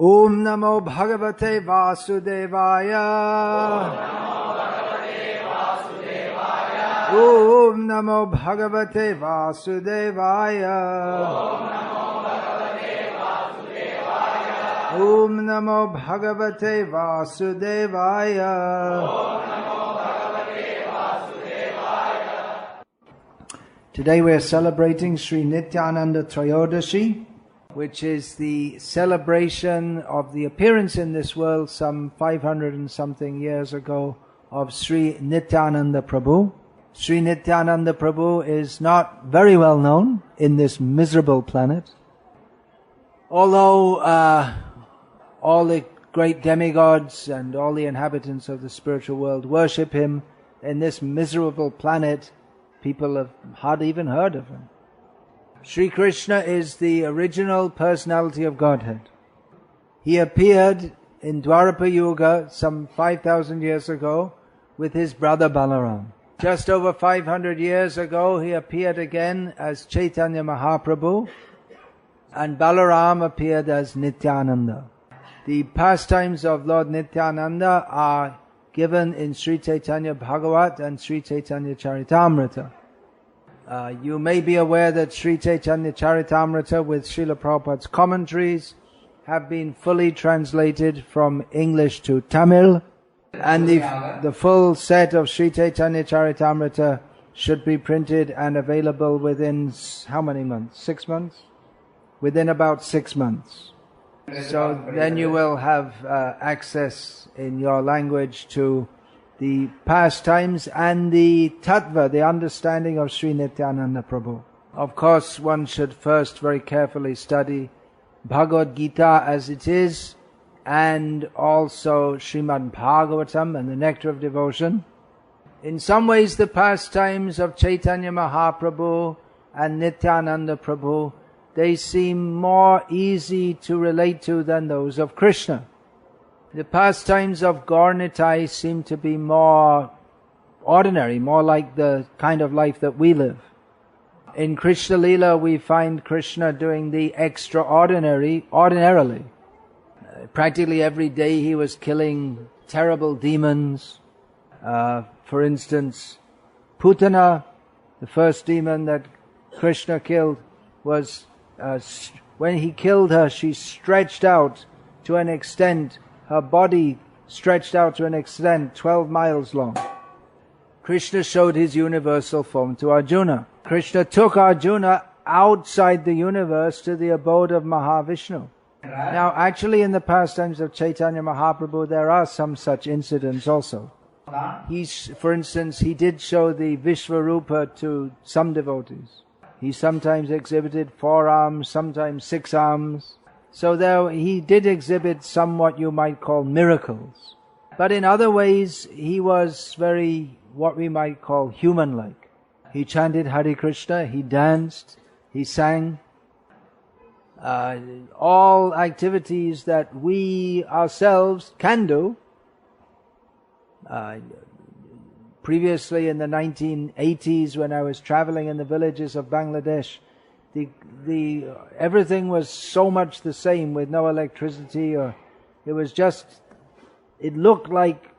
Om Namo Bhagavate Vasudevaya. Om Namo Bhagavate Vasudevaya. Om Namo Bhagavate Vasudevaya. Today we are celebrating Sri Nityananda Trayodashi, which is the celebration of the appearance in this world some 500 and something years ago of Sri Nityananda Prabhu. Sri Nityananda Prabhu is not very well known in this miserable planet. Although all the great demigods and all the inhabitants of the spiritual world worship him, in this miserable planet people have hardly even heard of him. Sri Krishna is the original personality of Godhead. He appeared in Dwarapa Yuga some 5,000 years ago with his brother Balaram. Just over 500 years ago he appeared again as Chaitanya Mahaprabhu, and Balaram appeared as Nityananda. The pastimes of Lord Nityananda are given in Sri Chaitanya Bhagavat and Sri Chaitanya Charitamrita. You may be aware that Sri Chaitanya Charitamrita with Srila Prabhupada's commentaries have been fully translated from English to Tamil, and the full set of Sri Chaitanya Charitamrita should be printed and available within how many months? 6 months? Within about 6 months. So then you will have access in your language to the pastimes and the tattva, the understanding of Sri Nityananda Prabhu. Of course, one should first very carefully study Bhagavad Gita as it is, and also Srimad Bhagavatam and the Nectar of Devotion. In some ways the pastimes of Chaitanya Mahaprabhu and Nityananda Prabhu, they seem more easy to relate to than those of Krishna. The pastimes of Gaur Nitai seem to be more ordinary, more like the kind of life that we live. In Krishna Leela we find Krishna doing the extraordinary, ordinarily. Practically every day he was killing terrible demons. For instance, Putana, the first demon that Krishna killed, was when he killed her, she stretched out to an extent, her body stretched out to an extent 12 miles long. Krishna showed his universal form to Arjuna. Krishna took Arjuna outside the universe to the abode of Mahavishnu. Now actually in the pastimes of Chaitanya Mahaprabhu there are some such incidents also. For instance, he did show the Vishvarupa to some devotees. He sometimes exhibited 4 arms, sometimes 6 arms. So there he did exhibit somewhat you might call miracles. But in other ways he was very, what we might call human-like. He chanted Hare Krishna, he danced, he sang. All activities that we ourselves can do. Previously in the 1980s when I was traveling in the villages of Bangladesh, everything was so much the same with no electricity, or it looked like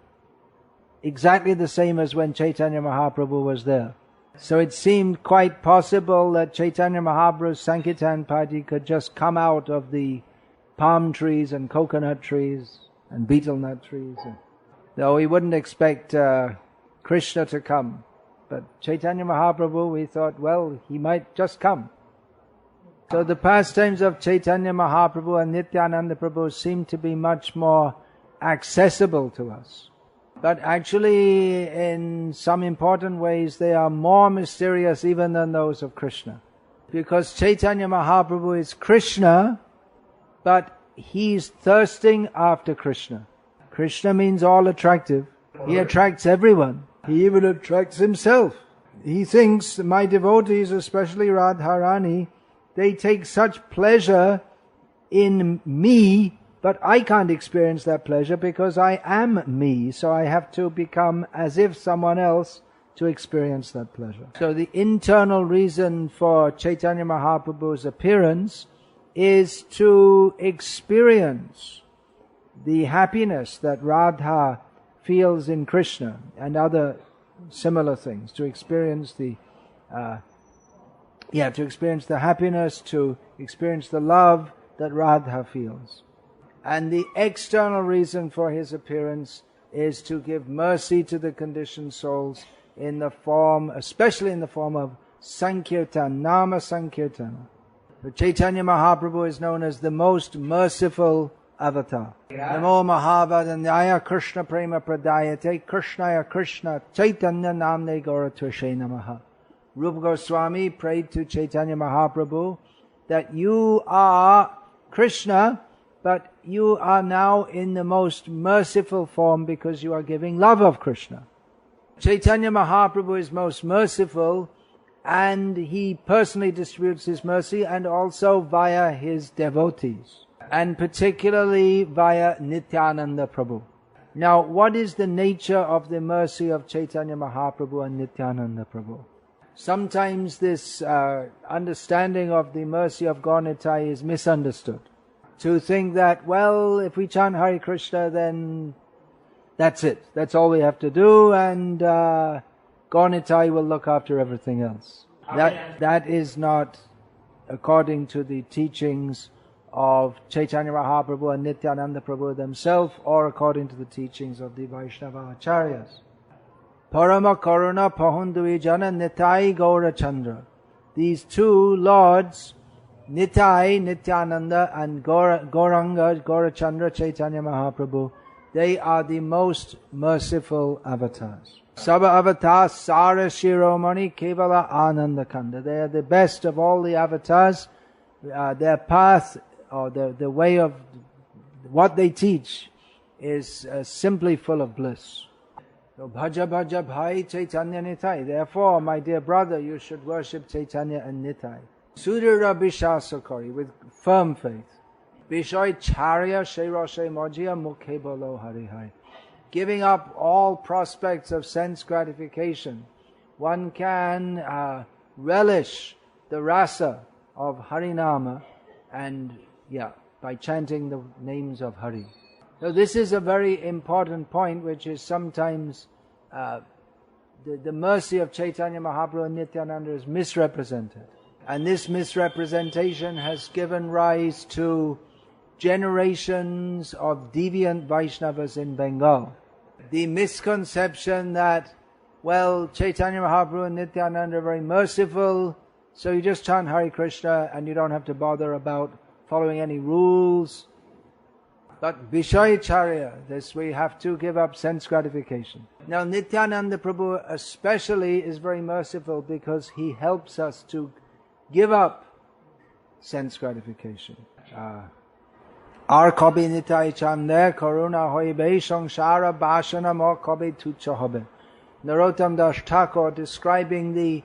exactly the same as when Chaitanya Mahaprabhu was there. So it seemed quite possible that Chaitanya Mahaprabhu's Sankirtan party could just come out of the palm trees and coconut trees and betel nut trees. Though we wouldn't expect Krishna to come. But Chaitanya Mahaprabhu, we thought, well, he might just come. So the pastimes of Chaitanya Mahaprabhu and Nityananda Prabhu seem to be much more accessible to us. But actually, in some important ways, they are more mysterious even than those of Krishna. Because Chaitanya Mahaprabhu is Krishna, but he's thirsting after Krishna. Krishna means all attractive. He attracts everyone. He even attracts himself. He thinks, my devotees, especially Radharani, they take such pleasure in me, but I can't experience that pleasure because I am me. So I have to become as if someone else to experience that pleasure. So the internal reason for Chaitanya Mahaprabhu's appearance is to experience the happiness that Radha feels in Krishna and other similar things, to experience the happiness, to experience the love that Radha feels. And the external reason for his appearance is to give mercy to the conditioned souls in the form, especially in the form of Sankirtan, Nama Sankirtana. But Chaitanya Mahaprabhu is known as the most merciful avatar. Namo Mahavadanyaya Krishna Prema Pradayate Krishnaya Krishna Chaitanya Namne Gauratvashe Namaha. Rupa Goswami prayed to Chaitanya Mahaprabhu that you are Krishna, but you are now in the most merciful form because you are giving love of Krishna. Chaitanya Mahaprabhu is most merciful, and he personally distributes his mercy, and also via his devotees, and particularly via Nityananda Prabhu. Now, what is the nature of the mercy of Chaitanya Mahaprabhu and Nityananda Prabhu? Sometimes this understanding of the mercy of Gaur Nitai is misunderstood. To think that, well, if we chant Hare Krishna, then that's it. That's all we have to do, and Gaur Nitai will look after everything else. That is not according to the teachings of Chaitanya Mahaprabhu and Nityananda Prabhu themselves, or according to the teachings of the Vaishnava Acharyas. Parama Karuna Pahundui Jana Nitai Gaura Chandra. These two lords, Nitai, Nityananda, and Gauranga, Gaurachandra, Chaitanya Mahaprabhu, they are the most merciful avatars. Saba avatar Sara Shiromani Kevala Ananda Kanda. They are the best of all the avatars. Their path, or the way of what they teach, is simply full of bliss. So Bhaja Bhaja Bhai Chaitanya Nitai. Therefore, my dear brother, you should worship Chaitanya and Nitai. Sudhira Bishasakari, with firm faith. Bishoy Charya Shairoshe Mojia Mukhe Bolo Hari Hari. Giving up all prospects of sense gratification, one can relish the rasa of Harinama, and by chanting the names of Hari. So this is a very important point, which is sometimes the mercy of Chaitanya Mahaprabhu and Nityananda is misrepresented. And this misrepresentation has given rise to generations of deviant Vaishnavas in Bengal. The misconception that, well, Chaitanya Mahaprabhu and Nityananda are very merciful, so you just chant Hare Krishna and you don't have to bother about following any rules. But Vishayacharya, this we have to give up sense gratification. Now Nityananda Prabhu especially is very merciful because he helps us to give up sense gratification. Ar kobe nitai chande karuna hoibe samsara bashana mo kobe tucha hobe. Narottam Das Thakur, describing the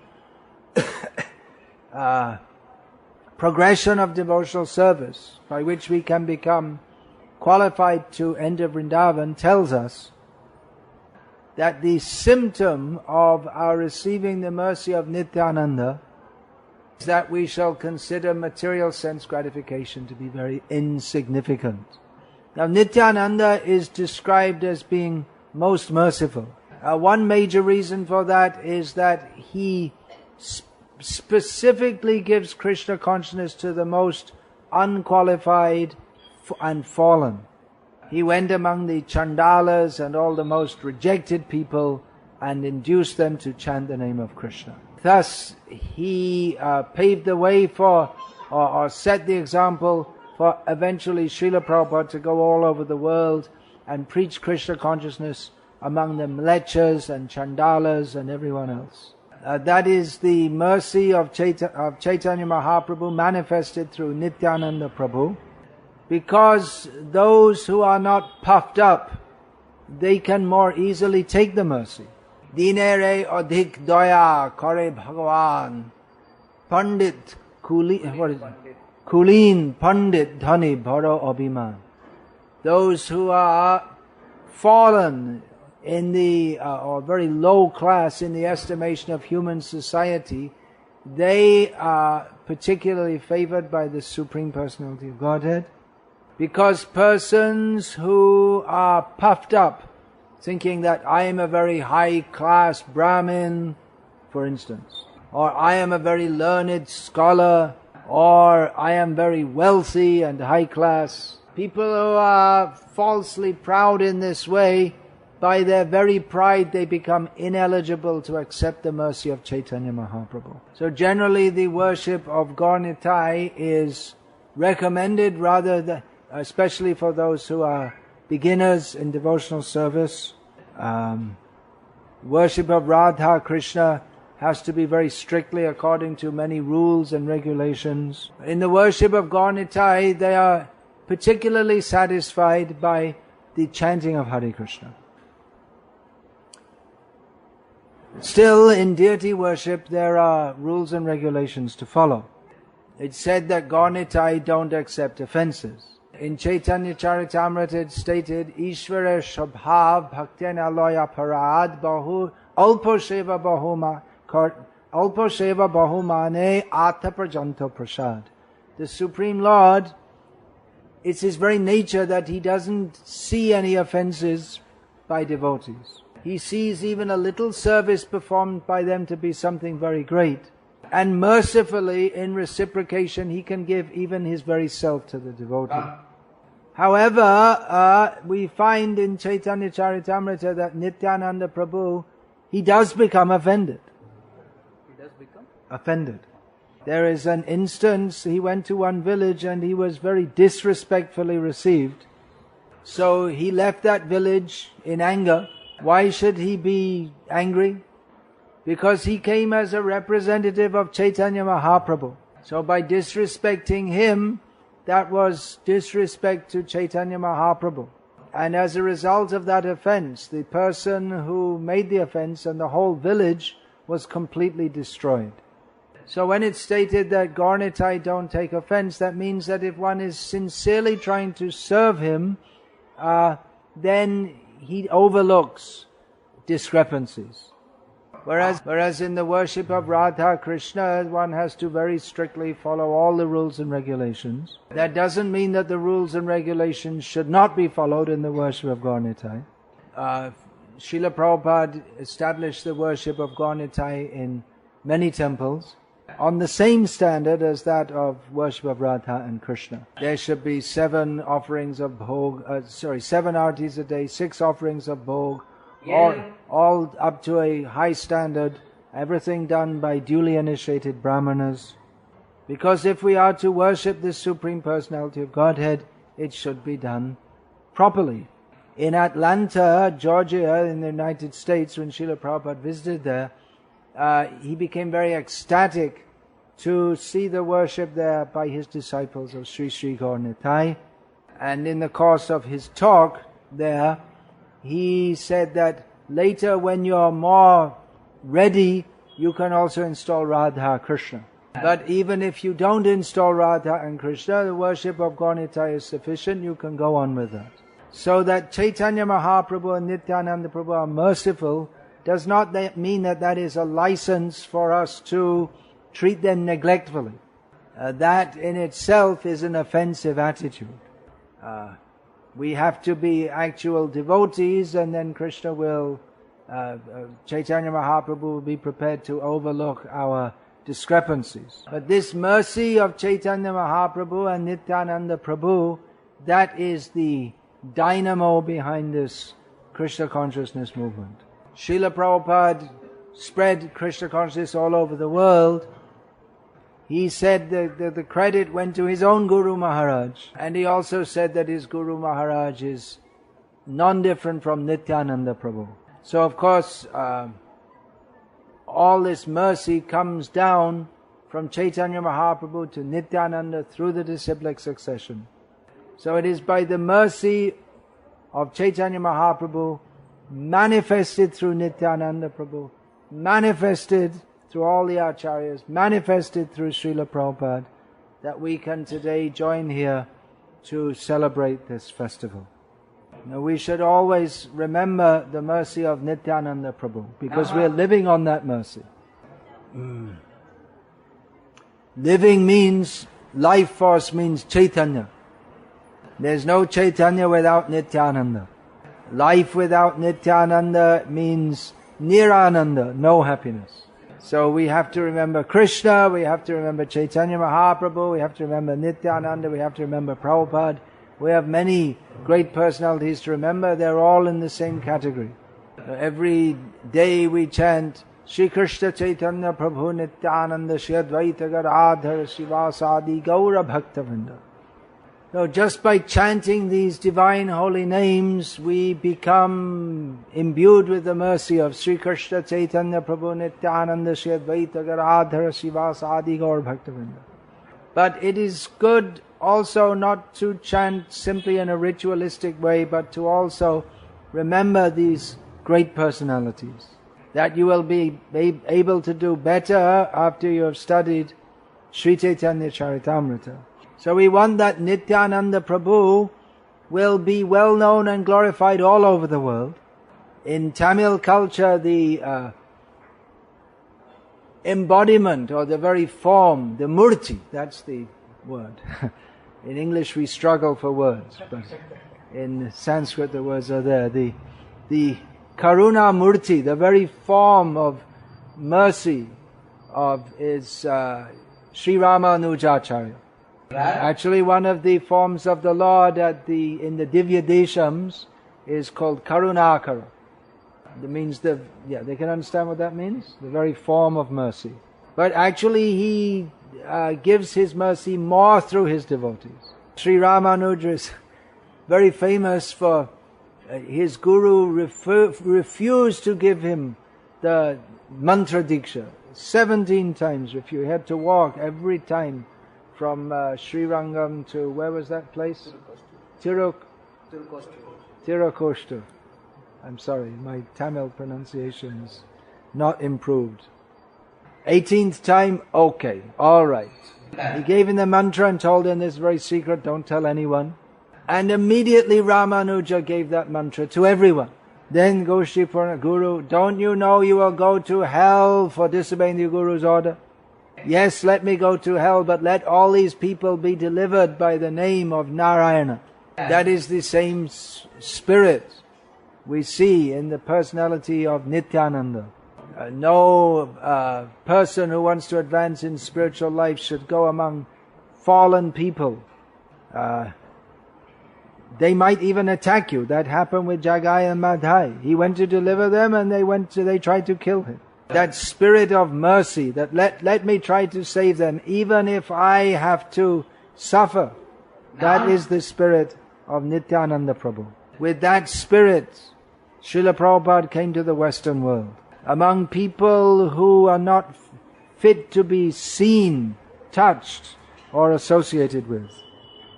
progression of devotional service by which we can become qualified to enter Vrindavan, tells us that the symptom of our receiving the mercy of Nityananda is that we shall consider material sense gratification to be very insignificant. Now Nityananda is described as being most merciful. One major reason for that is that he specifically gives Krishna consciousness to the most unqualified and fallen. He went among the Chandalas and all the most rejected people and induced them to chant the name of Krishna. Thus, he paved the way for, or set the example for eventually Srila Prabhupada to go all over the world and preach Krishna consciousness among the Mlechas and Chandalas and everyone else. That is the mercy of Chaitanya Mahaprabhu manifested through Nityananda Prabhu. Because those who are not puffed up, they can more easily take the mercy. Dinere adhik daya kare Bhagavan Pandit Kulin Pandit Dhani Bharo Abhiman. Those who are fallen in the or very low class in the estimation of human society they are particularly favored by the Supreme Personality of Godhead, because persons who are puffed up, thinking that I am a very high-class Brahmin, for instance, or I am a very learned scholar, or I am very wealthy and high-class. People who are falsely proud in this way, by their very pride they become ineligible to accept the mercy of Chaitanya Mahaprabhu. So generally the worship of Gaur Nitai is recommended, especially for those who are beginners in devotional service. Worship of Radha Krishna has to be very strictly according to many rules and regulations. In the worship of Gaur Nitai, they are particularly satisfied by the chanting of Hare Krishna. Still, in deity worship, there are rules and regulations to follow. It's said that Gaur Nitai don't accept offences. In Chaitanya Charitamrita it's stated, Ishvara Shabhav Bhaktena Loya Parad Bahu Alpo Sheva Bahumane Atha Prajanto Prasad. The Supreme Lord, it's His very nature that He doesn't see any offences by devotees. He sees even a little service performed by them to be something very great. And mercifully, in reciprocation, He can give even His very self to the devotee. However, we find in Chaitanya Charitamrita that Nityananda Prabhu, he does become offended. He does become offended. There is an instance, he went to one village and he was very disrespectfully received. So he left that village in anger. Why should he be angry? Because he came as a representative of Chaitanya Mahaprabhu. So by disrespecting him, that was disrespect to Chaitanya Mahaprabhu. And as a result of that offense, the person who made the offense and the whole village was completely destroyed. So when it's stated that Gaur Nitai don't take offense, that means that if one is sincerely trying to serve him, then he overlooks discrepancies. Whereas in the worship of Radha Krishna, one has to very strictly follow all the rules and regulations. That doesn't mean that the rules and regulations should not be followed in the worship of Gaur Nitai. Srila Prabhupada established the worship of Gaur Nitai in many temples on the same standard as that of worship of Radha and Krishna. There should be 7 offerings of bhog, 7 artis a day, 6 offerings of bhog, all up to a high standard, everything done by duly initiated brahmanas. Because if we are to worship the Supreme Personality of Godhead, it should be done properly. In Atlanta, Georgia, in the United States, when Srila Prabhupada visited there, he became very ecstatic to see the worship there by his disciples of Sri Sri Gaur Nitai. And in the course of his talk there, he said that later when you're more ready, you can also install Radha Krishna. But even if you don't install Radha and Krishna, the worship of Gaur Nitai is sufficient, you can go on with that. So that Chaitanya Mahaprabhu and Nityananda Prabhu are merciful does not mean that that is a license for us to treat them neglectfully. That in itself is an offensive attitude. We have to be actual devotees, and then Krishna will, Chaitanya Mahaprabhu will be prepared to overlook our discrepancies. But this mercy of Chaitanya Mahaprabhu and Nityananda Prabhu, that is the dynamo behind this Krishna consciousness movement. Srila Prabhupada spread Krishna consciousness all over the world. He said that the credit went to his own Guru Maharaj. And he also said that his Guru Maharaj is non-different from Nityananda Prabhu. So of course, all this mercy comes down from Chaitanya Mahaprabhu to Nityananda through the disciplic succession. So it is by the mercy of Chaitanya Mahaprabhu, manifested through Nityananda Prabhu, manifested through all the acharyas, manifested through Srila Prabhupada, that we can today join here to celebrate this festival. Now we should always remember the mercy of Nityananda Prabhu, because we are living on that mercy. Living means, life force means Chaitanya. There's no Chaitanya without Nityananda. Life without Nityananda means Nirananda, no happiness. So we have to remember Krishna, we have to remember Chaitanya Mahaprabhu, we have to remember Nityananda, we have to remember Prabhupada. We have many great personalities to remember, they're all in the same category. Every day we chant Shri Krishna Chaitanya Prabhu Nityananda Shri Advaita Gadadhara Srivasadi Gaura Bhaktavinda. So just by chanting these divine holy names, we become imbued with the mercy of Sri Krishna Chaitanya Prabhu Nityananda Shri Advaita Gadadhara Srivasadi Gaura Bhaktavinda. But it is good also not to chant simply in a ritualistic way, but to also remember these great personalities. That you will be able to do better after you have studied Sri Chaitanya Charitamrita. So we want that Nityananda Prabhu will be well known and glorified all over the world. In Tamil culture, the embodiment or the very form, the murti, that's the word. In English we struggle for words, but in Sanskrit the words are there. The Karuna Murti, the very form of mercy is Sri Ramanujacharya. Actually, one of the forms of the Lord in the Divya Deshams is called Karunakara. It means they can understand what that means? The very form of mercy. But actually he gives his mercy more through his devotees. Sri Ramanuja is very famous for his guru refused to give him the mantra diksha. 17 times refused. He had to walk every time from Sri Rangam to, where was that place? Tirukostu. I'm sorry, my Tamil pronunciation is not improved. 18th time, okay, alright. He gave him the mantra and told him this is very secret, don't tell anyone. And immediately Ramanuja gave that mantra to everyone. Then Goshti Purna, Guru, don't you know you will go to hell for disobeying the Guru's order? Yes, let me go to hell, but let all these people be delivered by the name of Narayana. That is the same spirit we see in the personality of Nityananda. No person who wants to advance in spiritual life should go among fallen people. They might even attack you. That happened with Jagai and Madhai. He went to deliver them and they tried to kill him. That spirit of mercy, that let me try to save them, even if I have to suffer. That is the spirit of Nityananda Prabhu. With that spirit, Srila Prabhupada came to the Western world. Among people who are not fit to be seen, touched, or associated with.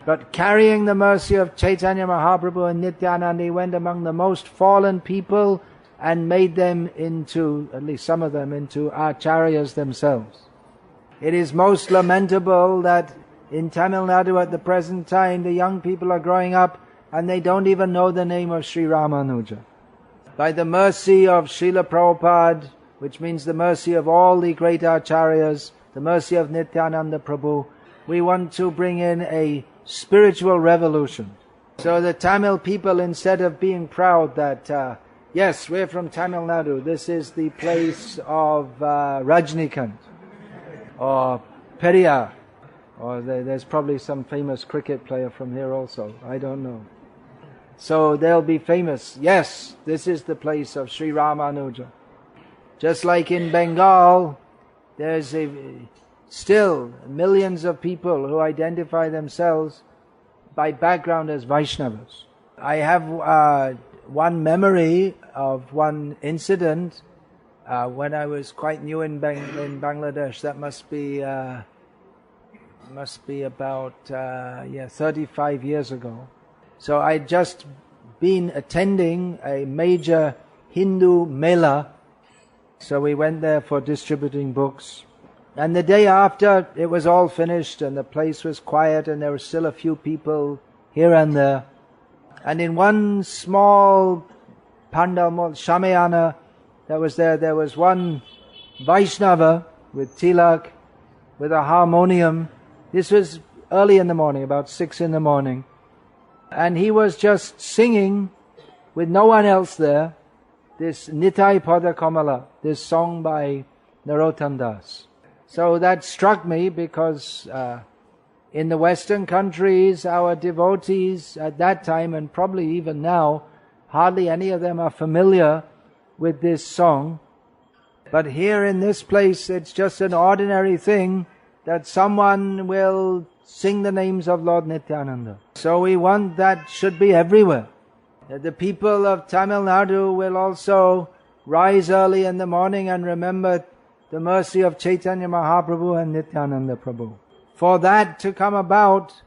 But carrying the mercy of Chaitanya Mahaprabhu and Nityananda, he went among the most fallen people and made them into, at least some of them, into acharyas themselves. It is most lamentable that in Tamil Nadu at the present time, the young people are growing up and they don't even know the name of Sri Ramanuja. By the mercy of Srila Prabhupada, which means the mercy of all the great acharyas, the mercy of Nityananda Prabhu, we want to bring in a spiritual revolution. So the Tamil people, instead of being proud that, yes, we're from Tamil Nadu, this is the place of Rajnikant, or Periyar, or there's probably some famous cricket player from here also, I don't know. So they'll be famous. Yes, this is the place of Sri Ramanuja. Just like in Bengal, there's still millions of people who identify themselves by background as Vaishnavas. I have one memory of one incident when I was quite new in Bangladesh. That must be about 35 years ago. So I'd just been attending a major Hindu mela. So we went there for distributing books. And the day after, it was all finished and the place was quiet and there were still a few people here and there. And in one small pandal, shamayana that was there was one Vaishnava with tilak with a harmonium. This was early in the morning, about 6 in the morning. And he was just singing with no one else there, this Nitai Pada Kamala, this song by Narottam Das. So that struck me because in the Western countries, our devotees at that time, and probably even now, hardly any of them are familiar with this song. But here in this place, it's just an ordinary thing that someone will sing the names of Lord Nityananda. So we want that should be everywhere. That the people of Tamil Nadu will also rise early in the morning and remember the mercy of Chaitanya Mahaprabhu and Nityananda Prabhu. For that to come about,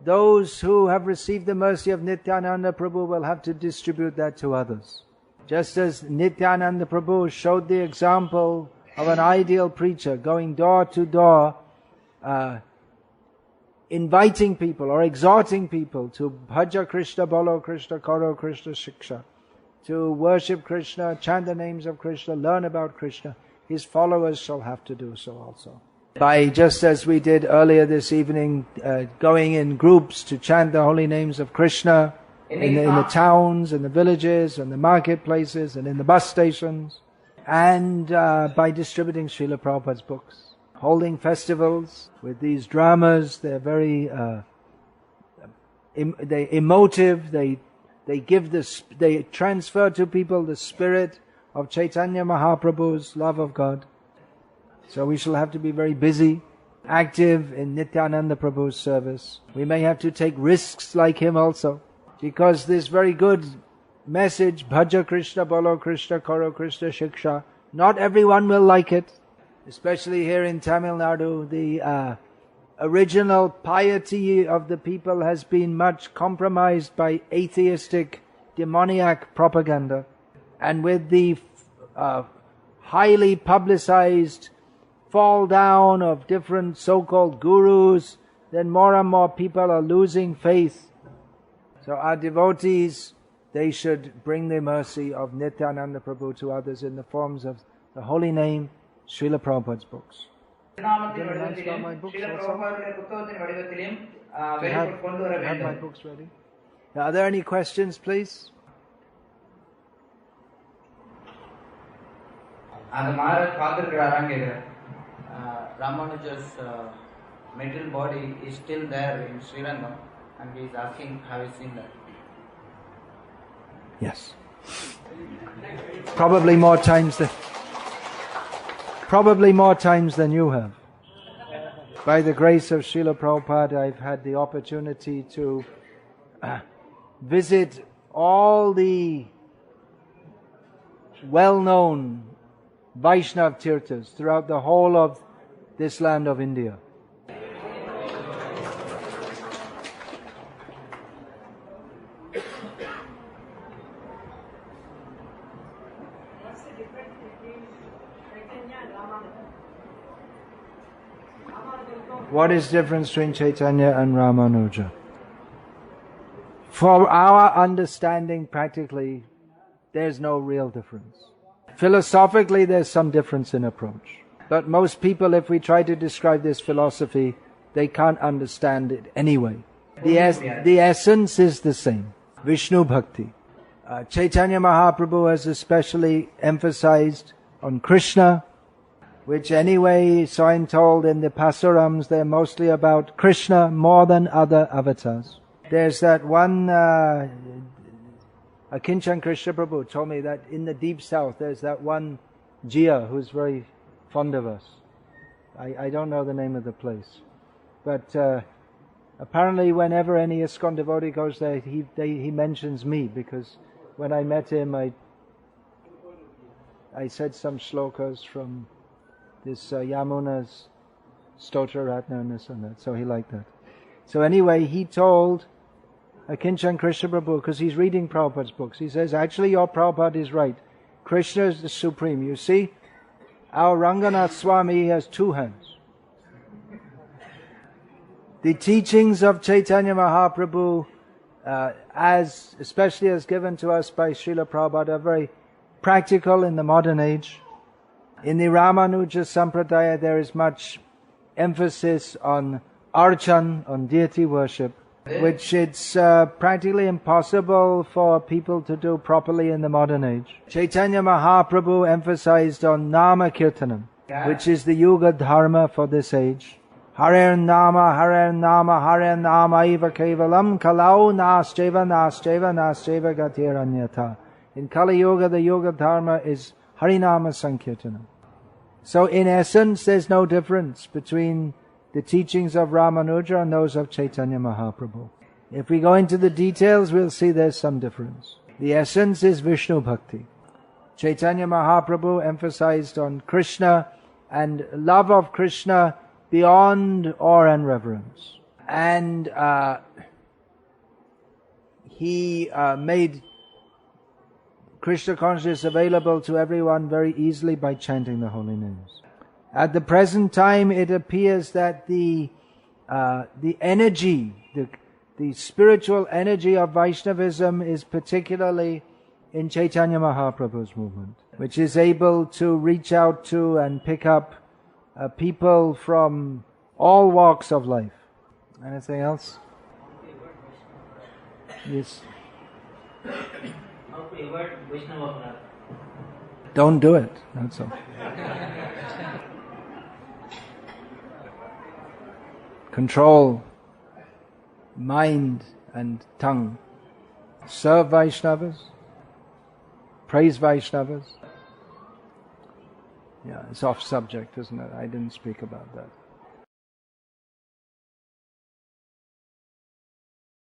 those who have received the mercy of Nityananda Prabhu will have to distribute that to others. Just as Nityananda Prabhu showed the example of an ideal preacher going door to door, inviting people or exhorting people to bhaja Krishna, bolo Krishna, karo Krishna, shiksha, to worship Krishna, chant the names of Krishna, learn about Krishna. His followers shall have to do so also. By just as we did earlier this evening, going in groups to chant the holy names of Krishna in the towns, in the villages, in the marketplaces, and in the bus stations, and by distributing Srila Prabhupada's books. Holding festivals with these dramas, they're very they emotive. They transfer to people the spirit of Chaitanya Mahaprabhu's love of God. So we shall have to be very busy, active in Nityananda Prabhu's service. We may have to take risks like him also, because this very good message, bhaja Krishna, bolo Krishna, karo Krishna, shiksha, not everyone will like it. Especially here in Tamil Nadu, the original piety of the people has been much compromised by atheistic, demoniac propaganda. And with the highly publicized fall down of different so-called gurus, then more and more people are losing faith. So our devotees, they should bring the mercy of Nityananda Prabhu to others in the forms of the holy name, Srila Prabhupada's books. You have my books ready? Now, are there any questions, please? Ramanuja's metal body is still there in Sri Lanka, and he is asking, have you seen that? Yes. Probably more times than you have. By the grace of Srila Prabhupada, I've had the opportunity to visit all the well-known Vaishnav Tirthas throughout the whole of this land of India. What is the difference between Chaitanya and Ramanuja? For our understanding, practically, there's no real difference. Philosophically, there's some difference in approach. But most people, if we try to describe this philosophy, they can't understand it anyway. The essence is the same. Vishnu Bhakti. Chaitanya Mahaprabhu has especially emphasized on Krishna, which anyway, so I'm told in the Pasurams, they're mostly about Krishna more than other avatars. There's that one, Akinchan Krishna Prabhu told me that in the deep south, there's that one Jia who's very fond of us. I don't know the name of the place. But apparently whenever any ISKCON devotee goes there, he mentions me, because when I met him, I said some shlokas from this Yamuna's Stotra Ratna and this and that, so he liked that. So anyway, he told Akinchan Krishna Prabhu, because he's reading Prabhupada's books, he says, actually your Prabhupada is right. Krishna is the supreme. You see, our Ranganath Swami has two hands. The teachings of Chaitanya Mahaprabhu, especially as given to us by Srila Prabhupada, are very practical in the modern age. In the Ramanuja Sampradaya, there is much emphasis on archan, on deity worship, which it's practically impossible for people to do properly in the modern age. Chaitanya Mahaprabhu emphasized on nama kirtanam, which is the yuga dharma for this age. Harer nama, harer nama, harer nama iva kevalam kalau nascheva nascheva nascheva gatiranyata. In Kali Yuga, the yuga dharma is harinama sankirtanam. So in essence, there's no difference between the teachings of Ramanuja and those of Chaitanya Mahaprabhu. If we go into the details, we'll see there's some difference. The essence is Vishnu Bhakti. Chaitanya Mahaprabhu emphasized on Krishna and love of Krishna beyond awe and reverence. And he made Krishna consciousness available to everyone very easily by chanting the holy names. At the present time, it appears that the energy, the spiritual energy of Vaishnavism is particularly in Chaitanya Mahaprabhu's movement, which is able to reach out to and pick up people from all walks of life. Anything else? Yes. Don't do it. That's all. Control mind and tongue. Serve Vaishnavas. Praise Vaishnavas. Yeah, it's off subject, isn't it? I didn't speak about that.